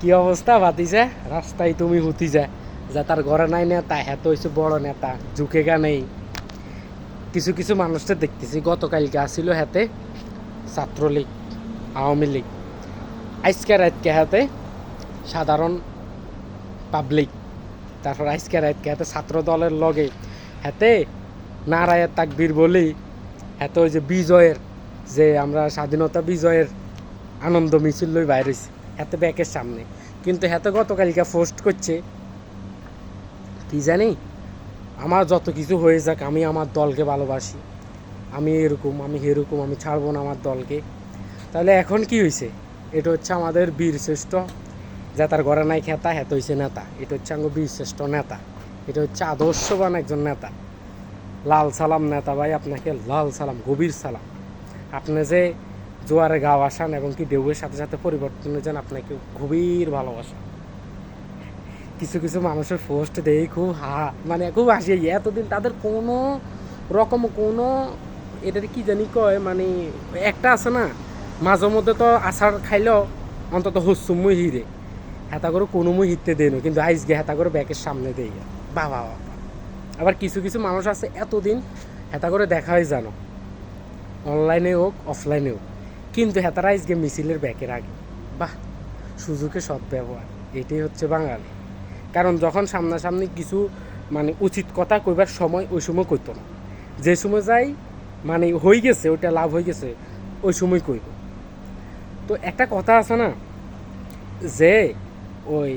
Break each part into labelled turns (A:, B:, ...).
A: কি অবস্থা বাতিছে রাস্তায় তুমি হুতি যা যা তার ঘরে নাই নেতা হ্যাঁ তো হয়েছে বড় নেতা ঝুঁকেগা নেই। কিছু কিছু মানুষটা দেখতেছি গতকালকে আসিল হাতে ছাত্রলীগ আওয়ামী লীগ, আজকে রাতকে হাতে সাধারণ পাবলিক, তারপর আজকে রাতকে হাতে ছাত্র দলের লগে হাতে নারায়ের তাকবীর বলি হাতে ওই যে বিজয়ের যে আমরা স্বাধীনতা বিজয়ের আনন্দ মিছিল লই বাইরে হাতে ব্যাকের সামনে, কিন্তু হাতে গতকালকে পোস্ট করছে কি জানি আমার যত কিছু হয়ে যাক আমি আমার দলকে ভালোবাসি, আমি এরকম আমি এরকম আমি ছাড়বো না আমার দলকে। তাহলে এখন কি হয়েছে? এটা হচ্ছে আমাদের বীর শ্রেষ্ঠ যা তার ঘরে নাই খেতা হ্যাঁ হয়েছে নেতা, এটা হচ্ছে আমার বীর শ্রেষ্ঠ নেতা, এটা হচ্ছে আদর্শবান একজন নেতা। লাল সালাম নেতা ভাই, আপনাকে লাল সালাম গভীর সালাম। আপনি যে জোয়ারে গাও আসান এবং কি ঢেউয়ের সাথে সাথে পরিবর্তনে যান, আপনাকে গভীর ভালোবাসা। কিছু কিছু মানুষের পোস্ট দেই খুব মানে খুব হাসি, এতদিন তাদের কোনো রকম কোনো এটার কি জানি কয় মানে একটা আছে না মাঝে মধ্যে তো আচার খাইলেও অন্তত হচ্ছুমুই হিরে হেতা করে কোনো মুই হিরতে দেয় না, কিন্তু আইসগে হেতা করে ব্যাকের সামনে দেয় বাবা বাবা। আবার কিছু কিছু মানুষ আছে এতদিন হেতা করে দেখা হয় জানো অনলাইনে হোক অফলাইনে হোক, কিন্তু হেতারা আইসগে মিছিলের ব্যাকের আগে। বাহ, সুযোগের সদ্ব্যবহার, এটাই হচ্ছে বাঙালি। কারণ যখন সামনাসামনি কিছু মানে উচিত কথা কইবার সময় ওই সময় কইতো না, যে সময় যাই মানে হয়ে গেছে ওইটা লাভ হয়ে গেছে ওই সময় কইব। তো একটা কথা আছে না যে ওই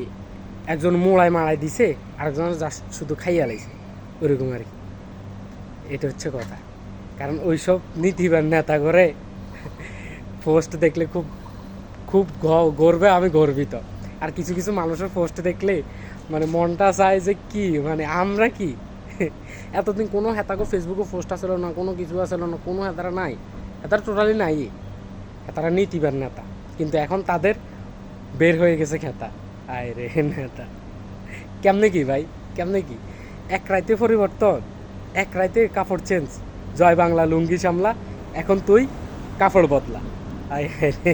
A: একজন মোড়ায় মারাই দিছে আরেকজন জাস্ট শুধু খাইয়া লাইছে, ওইরকম আর কি। এটা হচ্ছে কথা। কারণ ওইসব নীতিবান নেতা করে পোস্ট দেখলে খুব খুব গর্বে আমি গর্বিত। আর কিছু কিছু মানুষের পোস্ট দেখলে মানে মনটা চায় যে কি মানে আমরা কি এতদিন কোনো হেতাকে ফেসবুকে পোস্ট আসল না, কোনো কিছু আসল না, কোনো হেতারা নাই, হেতারা টোটালি নাই, হেতারা নীতিবান নেতা। কিন্তু এখন তাদের বের হয়ে গেছে খেতা, আয় রে নেতা। কেমনে কি ভাই, কেমনে কি এক রাইতে পরিবর্তন, এক রাইতে কাপড় চেঞ্জ, জয় বাংলা লুঙ্গি সামলা, এখন তুই কাপড় বদলা, আয় রে